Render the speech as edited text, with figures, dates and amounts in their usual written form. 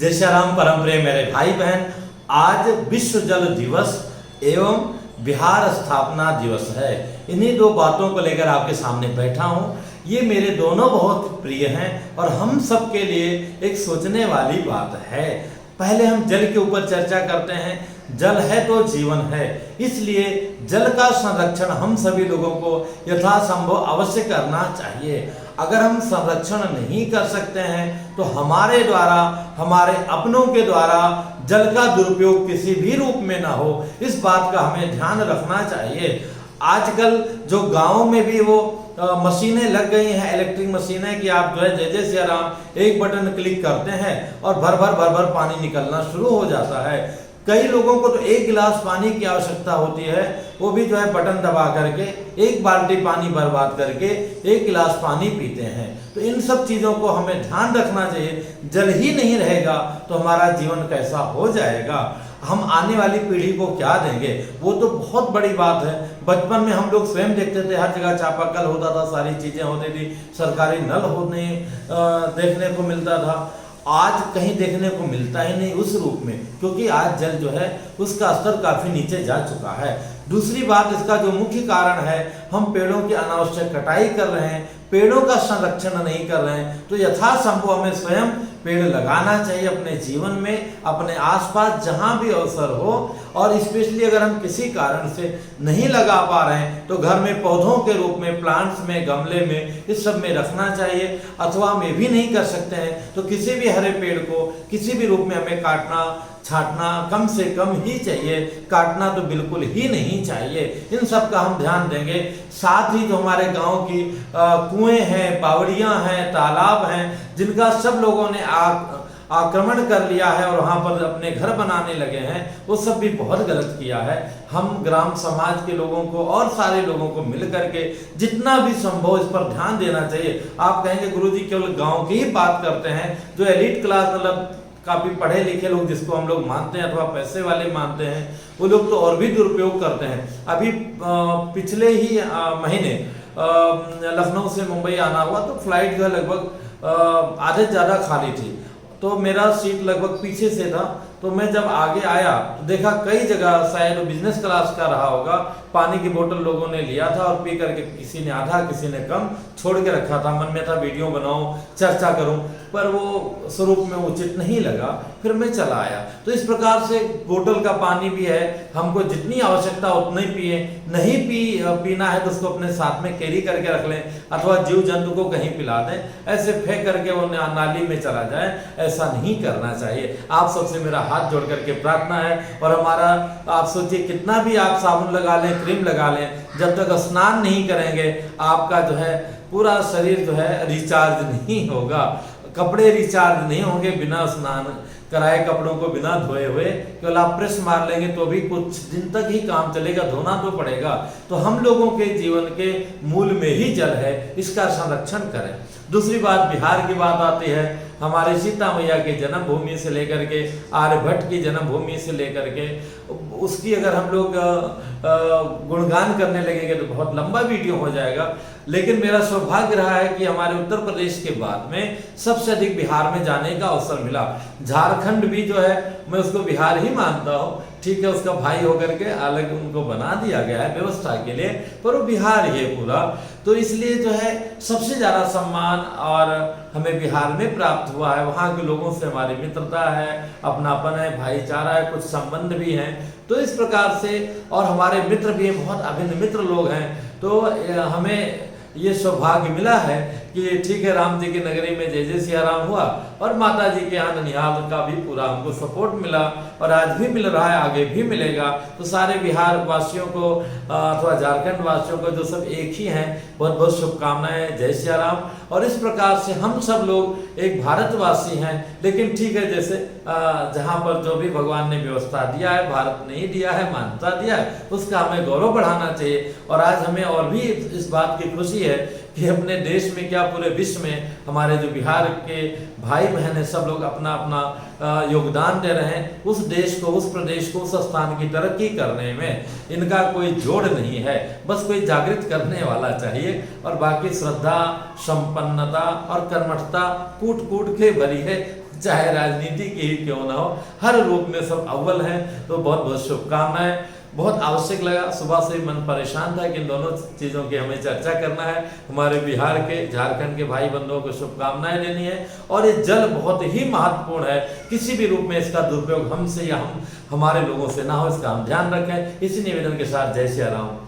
जय श्री राम। परम प्रिय मेरे भाई बहन, आज विश्व जल दिवस एवं बिहार स्थापना दिवस है। इन्हीं दो बातों को लेकर आपके सामने बैठा हूँ। ये मेरे दोनों बहुत प्रिय हैं और हम सब के लिए एक सोचने वाली बात है। पहले हम जल के ऊपर चर्चा करते हैं। जल है तो जीवन है, इसलिए जल का संरक्षण हम सभी लोगों को यथासंभव अवश्य करना चाहिए। अगर हम संरक्षण नहीं कर सकते हैं तो हमारे द्वारा, हमारे अपनों के द्वारा जल का दुरुपयोग किसी भी रूप में ना हो, इस बात का हमें ध्यान रखना चाहिए। आजकल जो गाँव में भी वो मशीनें लग गई हैं, इलेक्ट्रिक मशीनें, कि आप जो है जय जय श्री राम एक बटन क्लिक करते हैं और भर भर पानी निकलना शुरू हो जाता है। कई लोगों को तो एक गिलास पानी की आवश्यकता होती है, वो भी जो है बटन दबा करके एक बाल्टी पानी बर्बाद करके एक गिलास पानी पीते हैं। तो इन सब चीज़ों को हमें ध्यान रखना चाहिए। जल ही नहीं रहेगा तो हमारा जीवन कैसा हो जाएगा, हम आने वाली पीढ़ी को क्या देंगे, वो तो बहुत बड़ी बात है। बचपन में हम लोग स्वयं देखते थे, हर जगह चापाकल होता था, सारी चीज़ें होती थी, सरकारी नल होने देखने को मिलता था। आज कहीं देखने को मिलता ही नहीं उस रूप में, क्योंकि आज जल जो है उसका स्तर काफ़ी नीचे जा चुका है। दूसरी बात, इसका जो मुख्य कारण है, हम पेड़ों की अनावश्यक कटाई कर रहे हैं, पेड़ों का संरक्षण नहीं कर रहे हैं। तो यथासंभव हमें स्वयं पेड़ लगाना चाहिए अपने जीवन में, अपने आसपास जहाँ भी अवसर हो। और स्पेशली अगर हम किसी कारण से नहीं लगा पा रहे हैं तो घर में पौधों के रूप में, प्लांट्स में, गमले में, इस सब में रखना चाहिए। अथवा हम ये भी नहीं कर सकते हैं तो किसी भी हरे पेड़ को किसी भी रूप में हमें काटना छांटना कम से कम ही चाहिए, काटना तो बिल्कुल ही नहीं चाहिए। इन सब का हम ध्यान देंगे। साथ ही जो हमारे गांव की कुएं हैं, बावड़ियां हैं, तालाब हैं, जिनका सब लोगों ने आक्रमण कर लिया है और वहां पर अपने घर बनाने लगे हैं, वो सब भी बहुत गलत किया है। हम ग्राम समाज के लोगों को और सारे लोगों को मिल करके जितना भी संभव इस पर ध्यान देना चाहिए। आप कहेंगे गुरुजी केवल गाँव की ही बात करते हैं, जो एलीट क्लास मतलब काफ़ी पढ़े लिखे लोग जिसको हम लोग मानते हैं अथवा पैसे वाले मानते हैं, वो लोग तो और भी दुरुपयोग करते हैं। अभी पिछले ही महीने लखनऊ से मुंबई आना हुआ तो फ्लाइट जो है लगभग आधे ज़्यादा खाली थी, तो मेरा सीट लगभग पीछे से था। तो मैं जब आगे आया तो देखा कई जगह, शायद बिजनेस क्लास का रहा होगा, पानी की बोतल लोगों ने लिया था और पी करके किसी ने आधा किसी ने कम छोड़ के रखा था। मन में था वीडियो बनाऊं, चर्चा करूं, पर वो स्वरूप में उचित नहीं लगा, फिर मैं चला आया। तो इस प्रकार से बोतल का पानी भी है, हमको जितनी आवश्यकता उतना ही पिए, नहीं पीना है तो उसको अपने साथ में कैरी करके रख लें अथवा जीव जंतु को कहीं पिला दें। ऐसे फेंक करके वो नाली में चला जाए, ऐसा नहीं करना चाहिए। आप सबसे मेरा हाथ जोड़ करके प्रार्थना है। और हमारा, आप सोचिए कितना भी आप साबुन लगा लें, क्रीम लगा लें, जब तक स्नान नहीं करेंगे आपका जो है पूरा शरीर जो है रिचार्ज नहीं होगा। कपड़े रिचार्ज नहीं होंगे बिना स्नान कराए, कपड़ों को बिना धोए हुए केवल आप प्रेस मार लेंगे तो भी कुछ दिन तक ही काम चलेगा, धोना तो पड़ेगा। तो हम लोगों के जीवन के मूल में ही जल है, इसका संरक्षण करें। दूसरी बात, बिहार की बात आती है। हमारे सीता मैया के जन्मभूमि से लेकर के आर्यभट्ट की जन्मभूमि से लेकर के उसकी अगर हम लोग गुणगान करने लगेंगे तो बहुत लंबा वीडियो हो जाएगा। लेकिन मेरा सौभाग्य रहा है कि हमारे उत्तर प्रदेश के बाद में सबसे अधिक बिहार में जाने का अवसर मिला। झारखंड भी जो है मैं उसको बिहार ही मानता हूँ, ठीक है, उसका भाई होकर के अलग उनको बना दिया गया है व्यवस्था के लिए, पर वो बिहार ही है पूरा। तो इसलिए जो है सबसे ज़्यादा सम्मान और हमें बिहार में प्राप्त हुआ है। वहाँ के लोगों से हमारी मित्रता है, अपनापन है, भाईचारा है, कुछ संबंध भी हैं। तो इस प्रकार से, और हमारे मित्र भी बहुत अभिन्न मित्र लोग हैं। तो हमें ये सौभाग्य मिला है कि ठीक है, राम जी की नगरी में जय जय सिया राम हुआ और माता जी के यहाँ ननिहाल का भी पूरा हमको सपोर्ट मिला और आज भी मिल रहा है, आगे भी मिलेगा। तो सारे बिहार वासियों को अथवा झारखंड वासियों को जो सब एक ही हैं, बहुत बहुत शुभकामनाएं, जय सिया राम। और इस प्रकार से हम सब लोग एक भारतवासी हैं। लेकिन ठीक है, जैसे जहाँ पर जो भी भगवान ने व्यवस्था दिया है, भारत ने ही दिया है, मान्यता दिया है, उसका हमें गौरव बढ़ाना चाहिए। और आज हमें और भी इस बात की खुशी है कि अपने देश में क्या पूरे विश्व में हमारे जो बिहार के भाई बहन हैं, सब लोग अपना अपना योगदान दे रहे हैं उस देश को, उस प्रदेश को, उस स्थान की तरक्की करने में। इनका कोई जोड़ नहीं है, बस कोई जागृत करने वाला चाहिए। और बाकी श्रद्धा, संपन्नता और कर्मठता कूट कूट के भरी है, चाहे राजनीति की ही क्यों ना हो, हर रूप में सब अव्वल हैं। तो बहुत बहुत शुभकामनाएं। बहुत आवश्यक लगा, सुबह से ही मन परेशान था कि इन दोनों चीज़ों की हमें चर्चा करना है। हमारे बिहार के, झारखंड के भाई बंधुओं को शुभकामनाएं लेनी है। और ये जल बहुत ही महत्वपूर्ण है, किसी भी रूप में इसका दुरुपयोग हमसे या हमारे लोगों से ना हो, इसका हम ध्यान रखें। इसी निवेदन के साथ जय सिया राम।